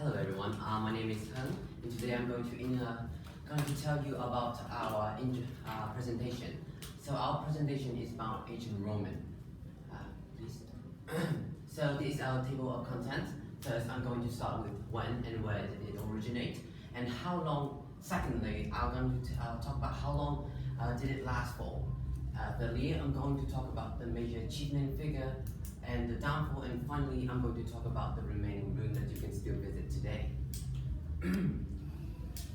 Hello everyone, my name is Heng, and today I'm going to tell you about our presentation. So our presentation is about ancient Roman. Please. So this is our table of contents. First, I'm going to start with when and where did it originate, and how long. Secondly, I'm going to talk about how long did it last for. Thirdly, I'm going to talk about the major achievement figure and the downfall, and finally I'm going to talk about the remaining ruins that you can still visit today.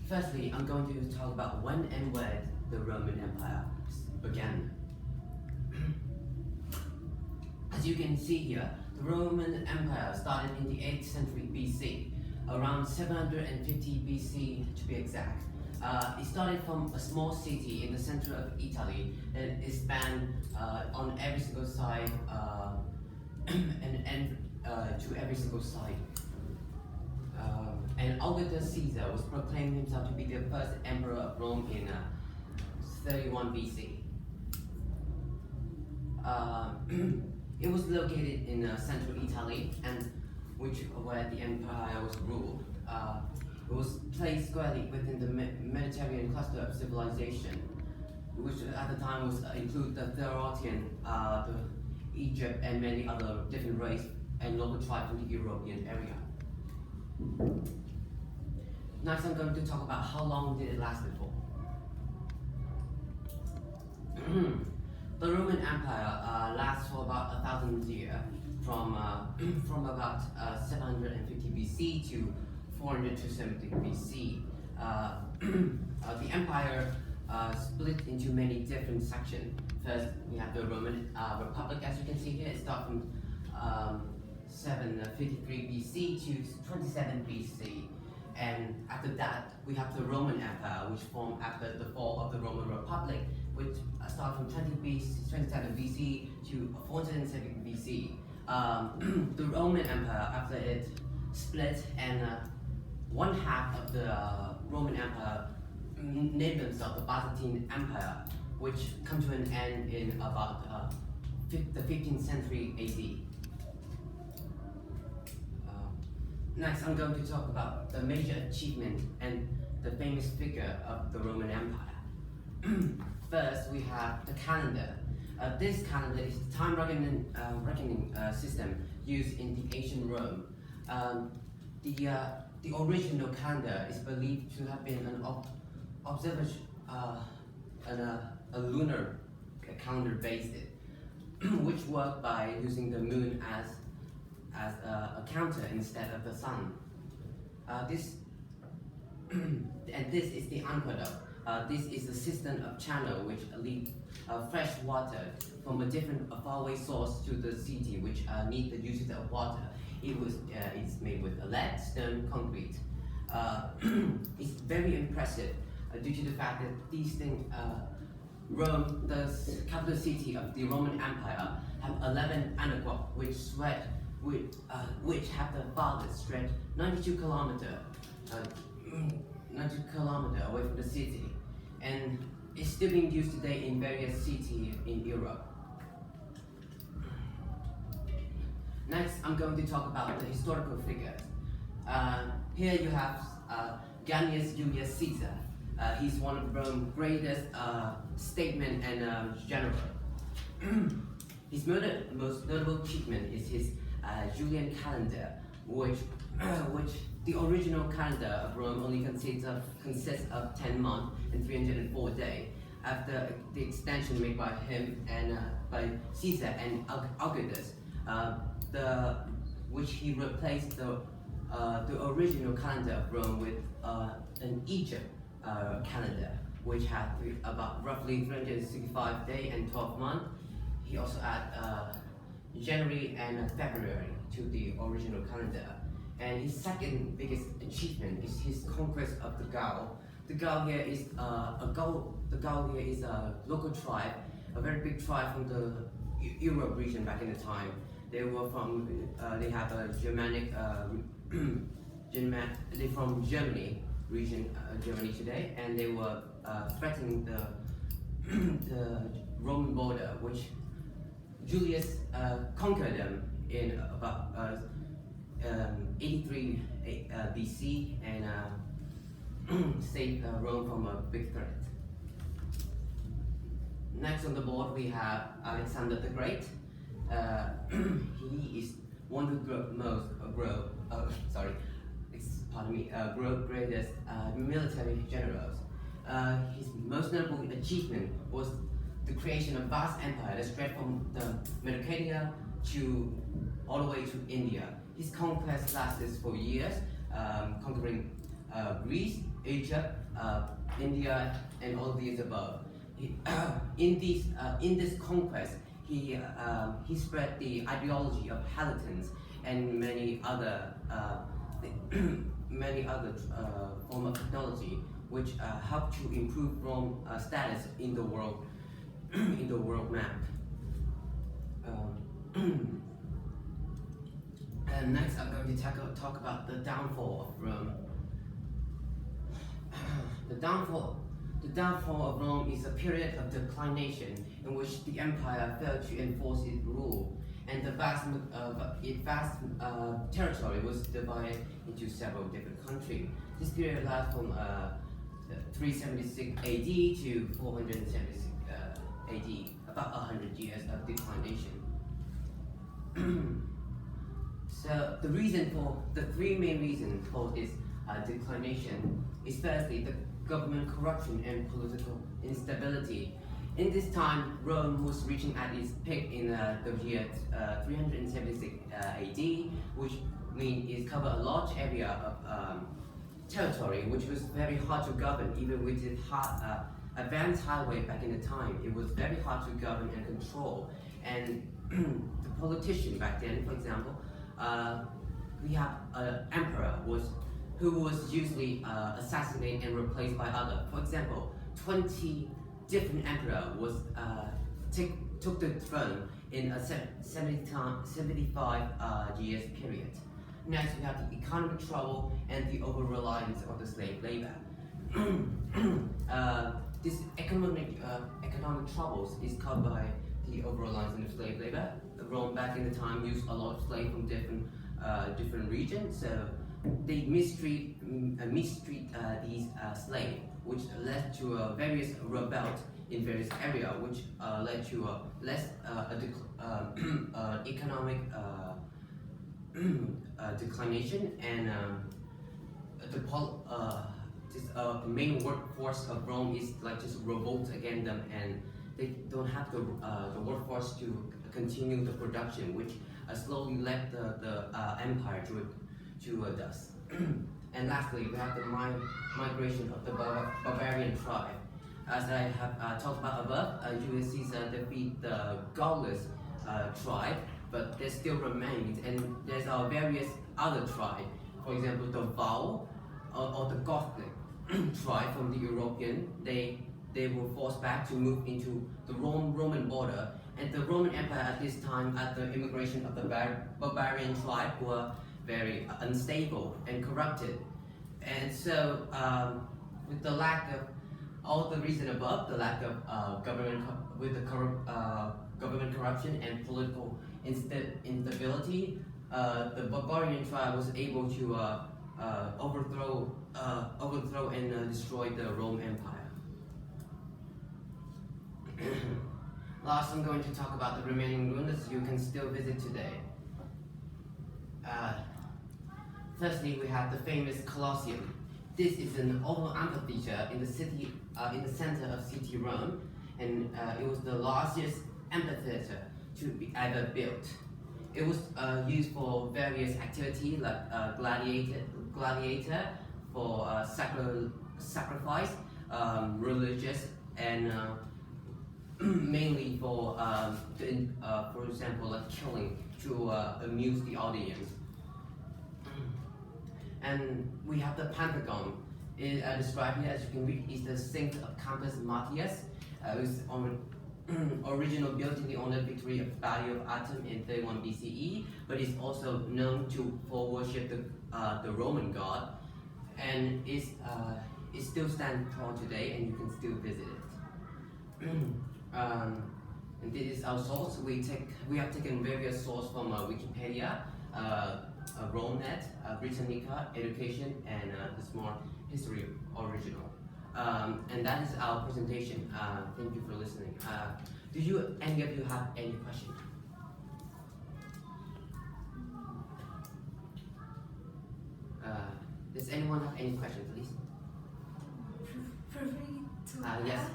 Firstly, I'm going to talk about when and where the Roman Empire began. As you can see here, the Roman Empire started in the 8th century BC, around 750 BC to be exact. It started from a small city in the center of Italy, and it spanned on every single side and to every single side. And Augustus Caesar was proclaimed himself to be the first emperor of Rome in 31 BC. It was located in central Italy, and where the empire was ruled. It was placed squarely within the Mediterranean cluster of civilization, which at the time was include the Therotian, the Egypt, and many other different races and local tribes from the European area. Next, I'm going to talk about how long did it last for. The Roman Empire lasts for about 1,000 years, from about 750 BC to 470 BC. The empire split into many different sections. First, we have the Roman Republic, as you can see here. It starts from 753 BC to 27 BC. And after that, we have the Roman Empire, which formed after the fall of the Roman Republic, which starts from 27 BC to 470 BC. The Roman Empire, after it split, and one half of the Roman Empire named themselves the Byzantine Empire, which come to an end in about the 15th century AD. Next, I'm going to talk about the major achievement and the famous figure of the Roman Empire. First, we have the calendar. This calendar is the time reckoning system used in the ancient Rome. The original calendar is believed to have been an observation, a lunar calendar based, which worked by using the moon as a counter instead of the sun. This is the aqueduct. This is a system of channel which lead fresh water from a different faraway source to the city, which need the usage of water. It's made with lead, stone, concrete. It's very impressive due to the fact that these things, Rome, the capital city of the Roman Empire, have 11 aqueducts which have the farthest stretch 92 kilometers away from the city, and it's still being used today in various cities in Europe. Next, I'm going to talk about the historical figures. Here you have Gaius Julius Caesar. He's one of Rome's greatest statesmen and general. His most notable achievement is his Julian calendar, which the original calendar of Rome only consists of 10 months and 304 days. After the extension made by him and by Caesar and Augustus, which he replaced the original calendar of Rome with an Egypt calendar, which had about roughly 365 days and 12 months. He also added January and February to the original calendar. And his second biggest achievement is his conquest of the Gaul. The Gaul here is a local tribe, a very big tribe from the Europe region back in the time. They were from they have a Germanic they're from Germany region, Germany today, and they were threatening the Roman border, which Julius conquered them in about 83 BC and saved Rome from a big threat. Next on the board we have Alexander the Great. He is one of the greatest military generals. His most notable achievement was the creation of a vast empire that spread from the Mediterranean all the way to India. His conquest lasted for years, conquering Greece, Egypt, India, and all these above. In this conquest, he spread the ideology of Hellenes and many other form of technology, which helped to improve Rome status in the world map. And next, I'm going to talk about the downfall of Rome. The downfall of Rome is a period of declination in which the empire failed to enforce its rule, and the vast territory was divided into several different countries. This period lasts from 376 AD to 476 AD, about 100 years of declination. So the three main reasons for this declination is firstly the government corruption and political instability. In this time, Rome was reaching at its peak in the year 376 AD, which means it covered a large area of territory, which was very hard to govern, even with the advanced highway back in the time. It was very hard to govern and control. And the politician back then, for example, we have an emperor who was usually assassinated and replaced by other. For example, 20 different emperors took the throne in a 75 years period. Next, we have the economic trouble and the over-reliance on the slave labor. This economic troubles is caused by the over-reliance on the slave labor. Rome back in the time used a lot of slaves from different regions, so they mistreat these slaves, which led to various rebels in various areas, which led to less economic declination, and the main workforce of Rome is like just revolt against them, and they don't have the workforce to continue the production, which slowly led the empire to dust. And lastly, we have the migration of the barbarian tribe. As I have talked about above, Julius Caesar defeated the Gaulish tribe, but there still remains, and there's various other tribes. For example, the Vaul or the Gothic tribe from the European. They were forced back to move into the Roman border, and the Roman Empire at this time, at the immigration of the barbarian tribe, were very unstable and corrupted. And so, with the lack of all the reason above, the lack of government corruption and political instability, the barbarian tribe was able to overthrow and destroy the Roman Empire. Last, I'm going to talk about the remaining ruins you can still visit today. Firstly, we have the famous Colosseum. This is an oval amphitheater in the center of city Rome, and it was the largest amphitheater to be ever built. It was used for various activities like gladiator for sacrifice, religious, and mainly for example, like killing to amuse the audience. And we have the Pentagon. It described here, as you can read, is the Saint of Campus Martius. It was original built in the honor victory of the Battle of Atum in 31 BCE, but it's also known for worship the Roman god, and it still stands tall today, and you can still visit it. And this is our source. We have taken various sources from Wikipedia, RomeNet, Britannica, Education, and the Smart History Original. And that is our presentation. Thank you for listening. Do you, any of you have any questions? Does anyone have any questions, please? Feel free to Yes. ask.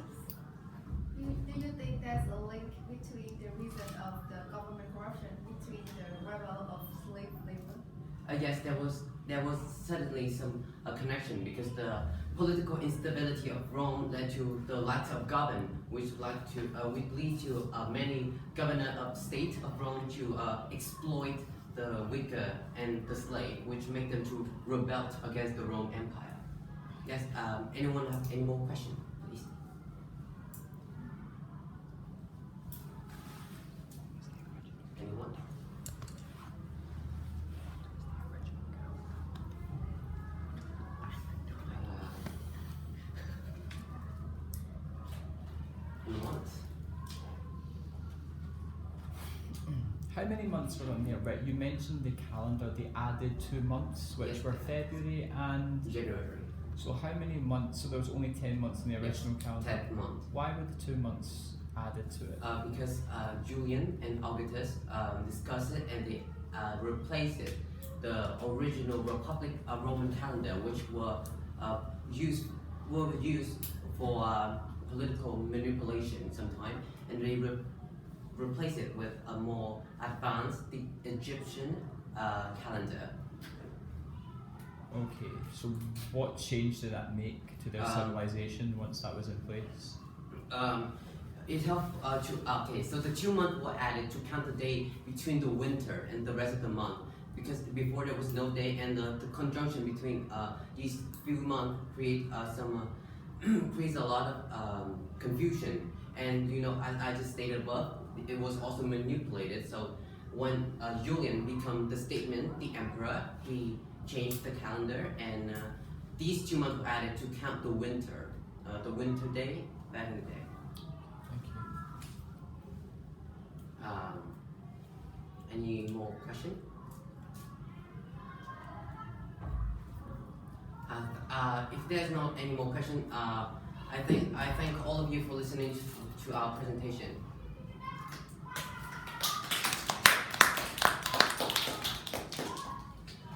Do you think there's a link between the reason of the government corruption between the rebel of slave labor? Yes, there was certainly some connection because the political instability of Rome led to the lack of government, which would lead to many governors of state of Rome to exploit the weaker and the slave, which make them to rebel against the Roman Empire. Yes, anyone have any more questions, please? Anyone? Anyone? How many months were on there? Right, you mentioned the calendar, they added 2 months, which Yes. were February and... January. So how many months, so there was only 10 months in the original calendar? 10th month. Why were the 2 months added to it? Because Julian and Augustus discussed it and they replaced it, the original Republic Roman calendar, which were used for political manipulation sometime, and they replaced it with a more advanced the Egyptian calendar. Okay, so what change did that make to their civilization once that was in place? It helped okay, so the 2 months were added to count the day between the winter and the rest of the month, because before there was no day, and the conjunction between these few months creates a lot of confusion. And you know, as I just stated above, it was also manipulated. So when Julian became the statement, the emperor, he changed the calendar, and these 2 months were added to count the winter day back in the day. Thank you. Any more questions? If there's not any more questions, I thank all of you for listening to our presentation.